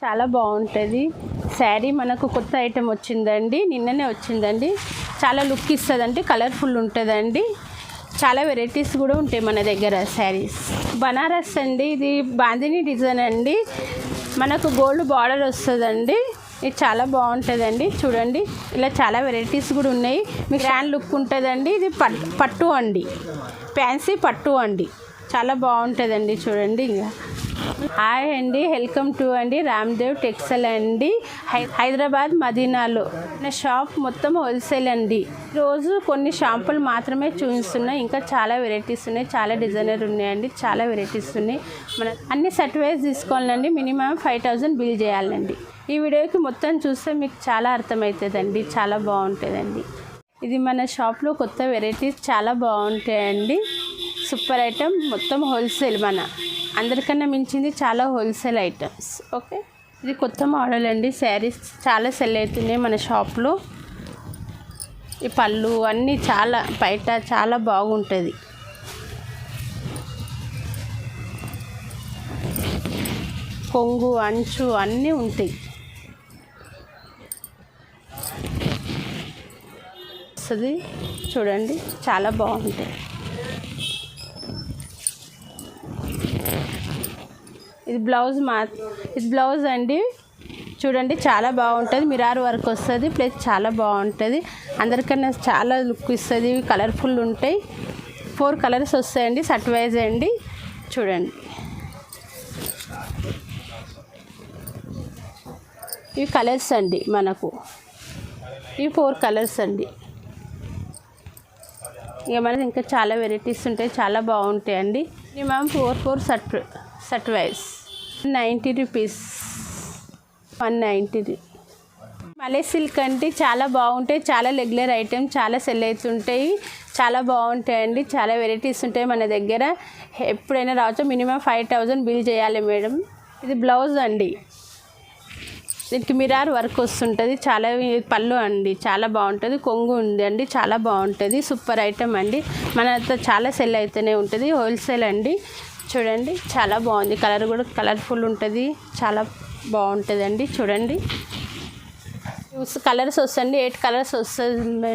చాలా బాగుంటుంది శారీ. మనకు కొత్త ఐటెం వచ్చిందండి, నిన్ననే వచ్చిందండి. చాలా లుక్ ఇస్తుందండి, కలర్ఫుల్ ఉంటుందండి. చాలా వెరైటీస్ కూడా ఉంటాయి మన దగ్గర శారీస్. బనారస్ అండి, ఇది బాందిని డిజైన్ అండి. మనకు గోల్డ్ బార్డర్ వస్తుందండి. ఇది చాలా బాగుంటుందండి. చూడండి, ఇలా చాలా వెరైటీస్ కూడా ఉన్నాయి. మీకు గ్రాండ్ లుక్ ఉంటుందండి. ఇది పట్టు అండి, ఫ్యాన్సీ పట్టు అండి. చాలా బాగుంటుందండి. చూడండి. ఇంకా హాయ్ అండి, వెల్కమ్ టు అండి రామ్దేవ్ టెక్స్టైల్ అండి, హైదరాబాద్ మదీనాలో. నా షాప్ మొత్తం హోల్సేల్ అండి. రోజు కొన్ని షాంపులు మాత్రమే చూపిస్తున్నాయి. ఇంకా చాలా వెరైటీస్ ఉన్నాయి, చాలా డిజైనర్ ఉన్నాయండి, చాలా వెరైటీస్ ఉన్నాయి. మన అన్ని సెట్ వైజ్ తీసుకోవాలండి. మినిమం 5000 బిల్ చేయాలండి. ఈ వీడియోకి మొత్తం చూస్తే మీకు చాలా అర్థమవుతుందండి. చాలా బాగుంటుందండి. ఇది మన షాప్లో కొత్త వెరైటీస్ చాలా బాగుంటాయండి. సూపర్ ఐటమ్, మొత్తం హోల్సేల్. మన అందరికన్నా మించింది చాలా హోల్సేల్ ఐటమ్స్. ఓకే, ఇది కొత్త మోడల్ అండి. శారీస్ చాలా సెల్ అవుతున్నాయి మన షాప్లో. ఈ పళ్ళు అన్నీ చాలా బయట చాలా బాగుంటుంది. కొంగు అంచు అన్నీ ఉంటాయి. చూడండి, చాలా బాగుంటాయి. ఇది బ్లౌజ్ అండి. చూడండి, చాలా బాగుంటుంది. మిరార్ వర్క్ వస్తుంది, ప్లస్ చాలా బాగుంటుంది. అందరికన్నా చాలా లుక్ ఇస్తుంది. కలర్ఫుల్ ఉంటాయి. 4 కలర్స్ వస్తాయండి, సెట్ వైజ్ అండి. చూడండి, ఇవి కలర్స్ అండి. మనకు ఇవి 4 కలర్స్ అండి. ఇక మనకి ఇంకా చాలా వెరైటీస్ ఉంటాయి, చాలా బాగుంటాయండి. Minimum 4 set wise 90 rupees. 190. మలే సిల్క్ అంటే చాలా బాగుంటాయి. చాలా రెగ్యులర్ ఐటెం, చాలా సెల్ అవుతుంటాయి. చాలా బాగుంటాయండి. చాలా వెరైటీస్ ఉంటాయి మన దగ్గర. ఎప్పుడైనా రావచ్చు. మినిమం 5000 బిల్ చేయాలి మేడం. ఇది బ్లౌజ్ అండి. దీనికి మిరార్ వర్క్ వస్తుంటుంది. చాలా పళ్ళు అండి, చాలా బాగుంటుంది. కొంగు ఉంది అండి, చాలా బాగుంటుంది. సూపర్ ఐటమ్ అండి. మన చాలా సెల్ అయితేనే ఉంటుంది. హోల్సేల్ అండి. చూడండి, చాలా బాగుంది. కలర్ కూడా కలర్ఫుల్ ఉంటుంది, చాలా బాగుంటుంది అండి. చూడండి, కలర్స్ వస్తాయండి. 8 కలర్స్ వస్తుంది.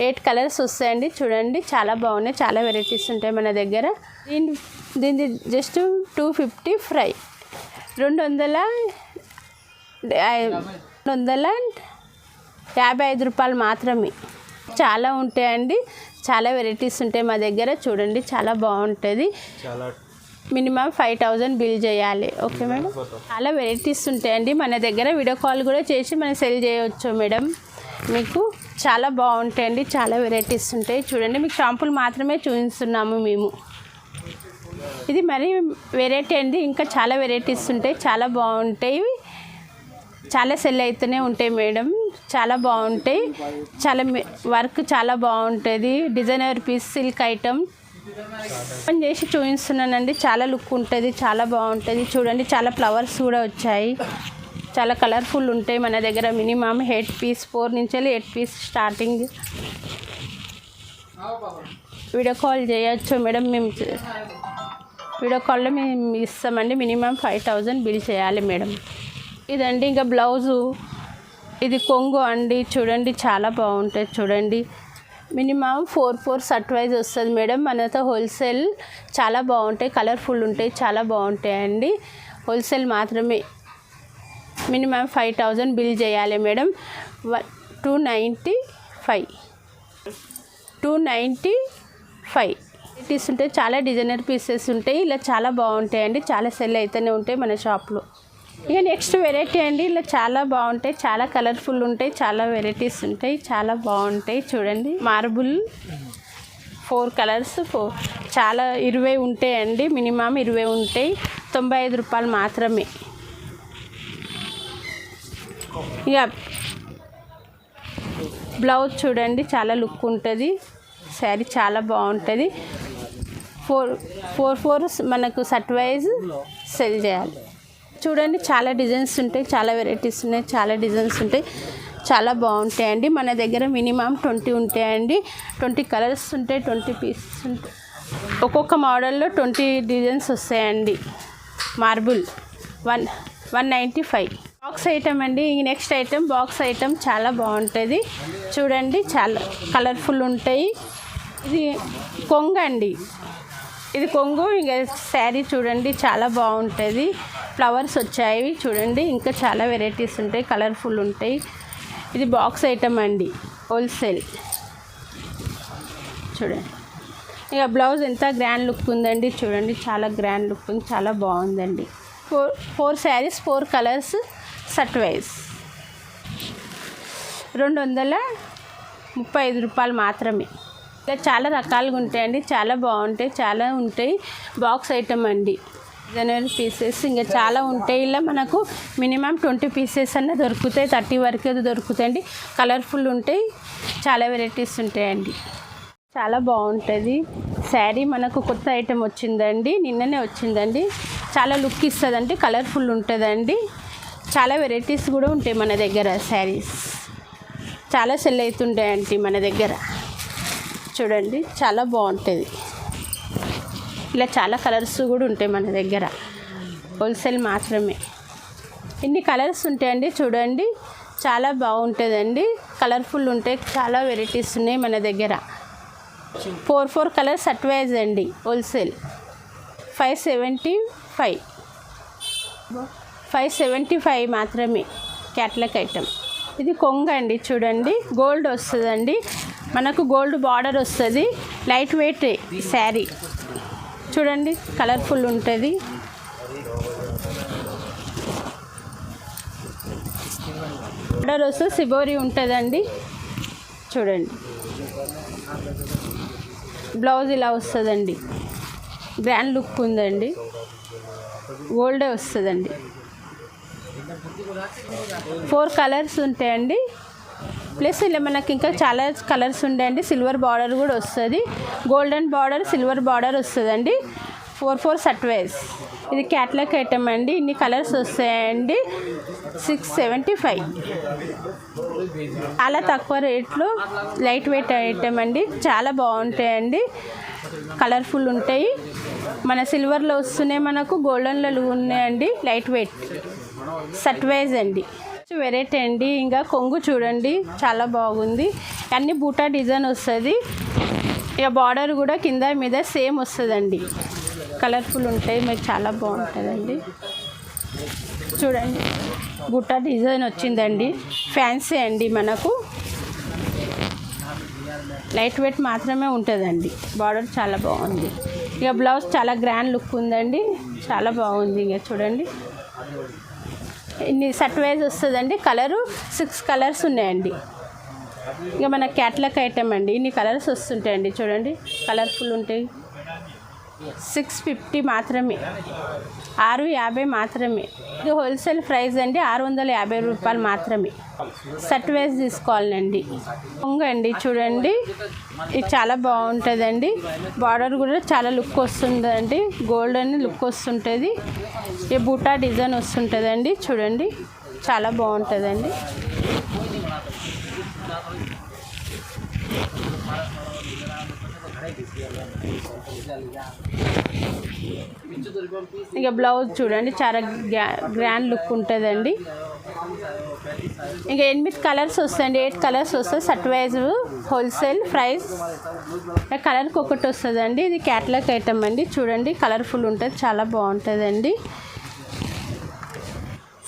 8 కలర్స్ వస్తాయండి. చూడండి, చాలా బాగున్నాయి. చాలా వెరైటీస్ ఉంటాయి మన దగ్గర. దీని జస్ట్ 250 ఫ్రై. 255 రూపాయలు మాత్రమే. చాలా ఉంటాయండి, చాలా వెరైటీస్ ఉంటాయి మా దగ్గర. చూడండి, చాలా బాగుంటుంది. మినిమం 5000 బిల్ చేయాలి. Okay madam. చాలా వెరైటీస్ ఉంటాయండి మన దగ్గర. వీడియో కాల్ కూడా చేసి మనం సెల్ చేయవచ్చు మేడం. మీకు చాలా బాగుంటాయండి. చాలా వెరైటీస్ ఉంటాయి. చూడండి, మీకు షాంపులు మాత్రమే చూపిస్తున్నాము మేము. ఇది మరి వెరైటీ అండి. ఇంకా చాలా వెరైటీస్ ఉంటాయి, చాలా బాగుంటాయి. చాలా సెల్ అయితేనే ఉంటాయి మేడం. చాలా బాగుంటాయి. చాలా వర్క్ చాలా బాగుంటుంది. Designer piece silk item open చేసి చూపిస్తున్నానండి. చాలా లుక్ ఉంటుంది, చాలా బాగుంటుంది. చూడండి, చాలా ఫ్లవర్స్ కూడా వచ్చాయి. చాలా కలర్ఫుల్ ఉంటాయి మన దగ్గర. మినిమం 8 పీస్, 4 నుంచి 8 పీస్ స్టార్టింగ్. వీడియో కాల్ చేయొచ్చు మేడం. మేము వీడియో కాల్లో మేము ఇస్తామండి. మినిమం 5000 బిల్ చేయాలి మేడం. ఇదండి ఇంకా బ్లౌజు. ఇది కొంగు అండి. చూడండి, చాలా బాగుంటుంది. చూడండి, మినిమం 4 సెట్ వైజ్ వస్తుంది మేడం. మనతో హోల్సేల్. చాలా బాగుంటాయి, కలర్ఫుల్ ఉంటాయి, చాలా బాగుంటాయండి. హోల్సేల్ మాత్రమే. మినిమం 5000 బిల్ చేయాలి మేడం. 295. 295 పీస్ ఉంటాయి. చాలా డిజైనర్ పీసెస్ ఉంటాయి. ఇలా చాలా బాగుంటాయండి. చాలా సెల్ అయితేనే ఉంటాయి మన షాప్లో. ఇక నెక్స్ట్ వెరైటీ అండి. ఇలా చాలా బాగుంటాయి, చాలా కలర్ఫుల్ ఉంటాయి, చాలా వెరైటీస్ ఉంటాయి, చాలా బాగుంటాయి. చూడండి, మార్బుల్ 4 కలర్స్, చాలా 20 ఉంటాయండి. మినిమం 20 ఉంటాయి. 95 రూపాయలు మాత్రమే. ఇక బ్లౌజ్ చూడండి, చాలా లుక్ ఉంటుంది. శారీ చాలా బాగుంటుంది. 4 మనకు సెట్ వైజ్ సెల్ చేయాలి. చూడండి, చాలా డిజైన్స్ ఉంటాయి, చాలా వెరైటీస్ ఉన్నాయి, చాలా డిజైన్స్ ఉంటాయి, చాలా బాగుంటాయండి. మన దగ్గర మినిమం 20 ఉంటాయండి. 20 కలర్స్ ఉంటాయి, 20 పీసెస్ ఉంటాయి. ఒక్కొక్క మోడల్లో 20 డిజైన్స్ వస్తాయండి. మార్బుల్ 195. బాక్స్ ఐటమ్ అండి. ఈ నెక్స్ట్ ఐటమ్ బాక్స్ ఐటమ్ చాలా బాగుంటుంది చూడండి, చాలా కలర్ఫుల్ ఉంటాయి. ఇది కొంగు అండి, ఇది కొంగు. ఇంకా శారీ చూడండి చాలా బాగుంటుంది, ఫ్లవర్స్ వచ్చాయి చూడండి. ఇంకా చాలా వెరైటీస్ ఉంటాయి, కలర్ఫుల్ ఉంటాయి. ఇది బాక్స్ ఐటమ్ అండి, హోల్సేల్ చూడండి. ఇక బ్లౌజ్ ఎంత గ్రాండ్ లుక్ ఉందండి చూడండి, చాలా గ్రాండ్ లుక్ ఉంది, చాలా బాగుందండి. Four saris, 4 colours, set wise 235 రూపాయలు మాత్రమే. ఇలా చాలా రకాలుగా ఉంటాయండి, చాలా బాగుంటాయి, చాలా ఉంటాయి. బాక్స్ ఐటమ్ అండి, జనరల్ పీసెస్ ఇంకా చాలా ఉంటాయి. ఇలా మనకు మినిమం 20 పీసెస్ అన్న దొరుకుతాయి, 30 వరకు దొరుకుతాయండి. కలర్ఫుల్ ఉంటాయి, చాలా వెరైటీస్ ఉంటాయండి. చాలా బాగుంటుంది శారీ. మనకు కొత్త ఐటెం వచ్చిందండి, నిన్ననే వచ్చిందండి. చాలా లుక్ ఇస్తుందండి, కలర్ఫుల్ ఉంటుందండి. చాలా వెరైటీస్ కూడా ఉంటాయి మన దగ్గర. శారీస్ చాలా సెల్ అవుతుంటాయండి మన దగ్గర చూడండి, చాలా బాగుంటుంది. ఇలా చాలా కలర్స్ కూడా ఉంటాయి మన దగ్గర, హోల్సేల్ మాత్రమే. ఇన్ని కలర్స్ ఉంటాయండి చూడండి, చాలా బాగుంటుందండి, కలర్ఫుల్ ఉంటాయి. చాలా వెరైటీస్ ఉన్నాయి మన దగ్గర. 4 కలర్స్ సెట్ వైజ్ అండి, హోల్సేల్ 575 మాత్రమే. Catalogue item. ఇది కొంగు అండి చూడండి, గోల్డ్ వస్తుందండి మనకు, గోల్డ్ బార్డర్ వస్తుంది. లైట్ వెయిట్ శారీ చూడండి, కలర్ఫుల్ ఉంటుంది. బార్డర్ వస్తే సిబోరి ఉంటుందండి చూడండి. బ్లౌజ్ ఇలా వస్తుందండి, గ్రాండ్ లుక్ ఉందండి, గోల్డే వస్తుందండి. 4 కలర్స్ ఉంటాయండి, ప్లస్ ఇలా మనకి ఇంకా చాలా కలర్స్ ఉంటాయండి. సిల్వర్ బార్డర్ కూడా వస్తుంది, గోల్డెన్ బార్డర్, సిల్వర్ బార్డర్ వస్తుందండి. 4 సెట్ వైజ్. ఇది క్యాట్లాగ్ ఐటమ్ అండి, ఇన్ని కలర్స్ వస్తాయండి. 675. చాలా తక్కువ రేట్లో లైట్ వెయిట్ ఐటమ్ అండి, చాలా బాగుంటాయండి, కలర్ఫుల్ ఉంటాయి. మన సిల్వర్లో వస్తున్నాయి, మనకు గోల్డెన్లో ఉన్నాయండి. లైట్ వెయిట్ సెట్ వైజ్ అండి, వెరైటీ అండి. ఇంకా కొంగు చూడండి చాలా బాగుంది, అన్ని బూటా డిజైన్ వస్తుంది. ఇక బార్డర్ కూడా కింద మీద సేమ్ వస్తుందండి, కలర్ఫుల్ ఉంటాయి, మీకు చాలా బాగుంటుందండి. చూడండి బుట్ట డిజైన్ వచ్చిందండి, ఫ్యాన్సీ అండి. మనకు లైట్ వెయిట్ మాత్రమే ఉంటుందండి, బార్డర్ చాలా బాగుంది. ఇక బ్లౌజ్ చాలా గ్రాండ్ లుక్ ఉందండి, చాలా బాగుంది. ఇక చూడండి ఇన్ని సెట్ వైజ్ వస్తుందండి. కలరు 6 కలర్స్ ఉన్నాయండి. ఇక మన క్యాట్లాగ్ ఐటమ్ అండి, ఇన్ని కలర్స్ వస్తుంటాయండి చూడండి, కలర్ఫుల్ ఉంటాయి. 650 మాత్రమే, 650 మాత్రమే. ఇది హోల్సేల్ ప్రైస్ అండి, 650 రూపాయలు మాత్రమే. సెట్ వైజ్ తీసుకోవాలండి. అండి చూడండి, ఇది చాలా బాగుంటుందండి, బార్డర్ కూడా చాలా లుక్ వస్తుందండి, గోల్డెన్ లుక్ వస్తుంటుంది. ఈ బూటా డిజైన్ వస్తుంటుందండి చూడండి, చాలా బాగుంటుందండి. ఇక బ్లౌజ్ చూడండి చాలా గ్రాండ్ లుక్ ఉంటుందండి. ఇంకా 8 కలర్స్ వస్తాయండి, 8 కలర్స్ వస్తాయి. Set wise wholesale price. కలర్కి ఒకటి వస్తుందండి. ఇది క్యాట్లాగ్ ఐటమ్ అండి చూడండి, కలర్ఫుల్ ఉంటుంది, చాలా బాగుంటుందండి.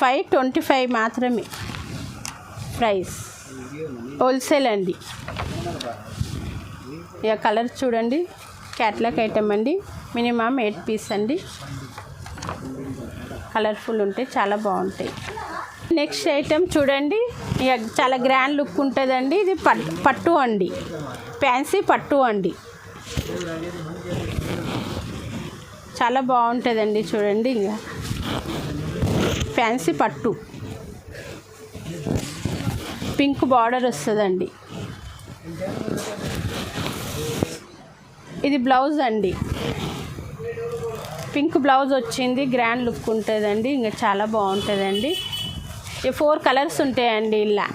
525 మాత్రమే ప్రైస్, హోల్సేల్ అండి. ఇక కలర్ చూడండి, క్యాట్లాగ్ ఐటమ్ అండి, మినిమం 8 పీస్ అండి, కలర్ఫుల్ ఉంటాయి, చాలా బాగుంటాయి. నెక్స్ట్ ఐటమ్ చూడండి, ఇక చాలా గ్రాండ్ లుక్ ఉంటుందండి. ఇది పట్టు అండి, ఫ్యాన్సీ పట్టు అండి, చాలా బాగుంటుందండి చూడండి. ఇంకా ఫ్యాన్సీ పట్టు, పింక్ బార్డర్ వస్తుందండి. ఇది బ్లౌజ్ అండి, పింక్ బ్లౌజ్ వచ్చింది, గ్రాండ్ లుక్ ఉంటుందండి, ఇంకా చాలా బాగుంటుందండి. ఈ 4 కలర్స్ ఉంటాయండి. ఇలా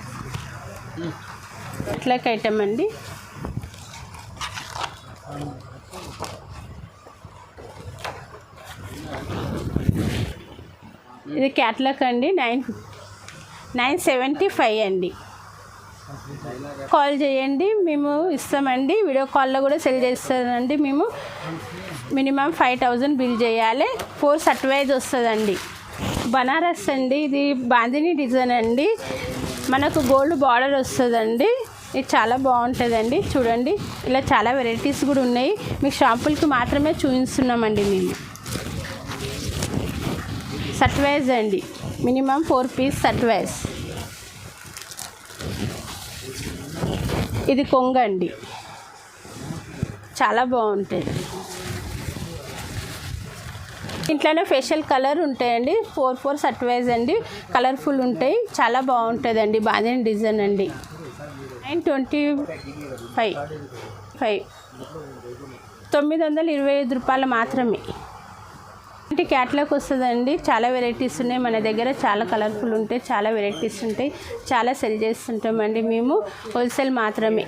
క్యాట్లాగ్ ఐటమ్ అండి. ఇది క్యాట్లాగ్ అండి 975 అండి. కాల్ చేయండి, మేము ఇస్తామండి. వీడియో కాల్లో కూడా సెల్ చేస్తామండి. మేము మినిమం 5000 బిల్ చేయాలి. 4 షర్ట్ వైజ్ వస్తుందండి. బనారస్ అండి, ఇది బాందిని డిజైన్ అండి. మనకు గోల్డ్ బార్డర్ వస్తుందండి. ఇది చాలా బాగుంటుందండి. చూడండి, ఇలా చాలా వెరైటీస్ కూడా ఉన్నాయి. మీకు షాంపుల్కి మాత్రమే చూపిస్తున్నామండి. మేము షర్ట్ వైజ్ అండి, మినిమం 4 పీస్ షర్ట్ వైజ్. ఇది కొంగ అండి, చాలా బాగుంటుంది. ఇంట్లోనే ఫేషియల్ కలర్ ఉంటాయండి. 4 షర్ట్ వైజ్ అండి, కలర్ఫుల్ ఉంటాయి. చాలా బాగుంటుందండి. బాందిని డిజైన్ అండి. 925 925 రూపాయలు మాత్రమే. ఇంటి క్యాట్లాగ్ వస్తుందండి. చాలా వెరైటీస్ ఉన్నాయి మన దగ్గర. చాలా కలర్ఫుల్ ఉంటాయి, చాలా వెరైటీస్ ఉంటాయి. చాలా సెల్ చేస్తుంటామండి మేము. హోల్సేల్ మాత్రమే.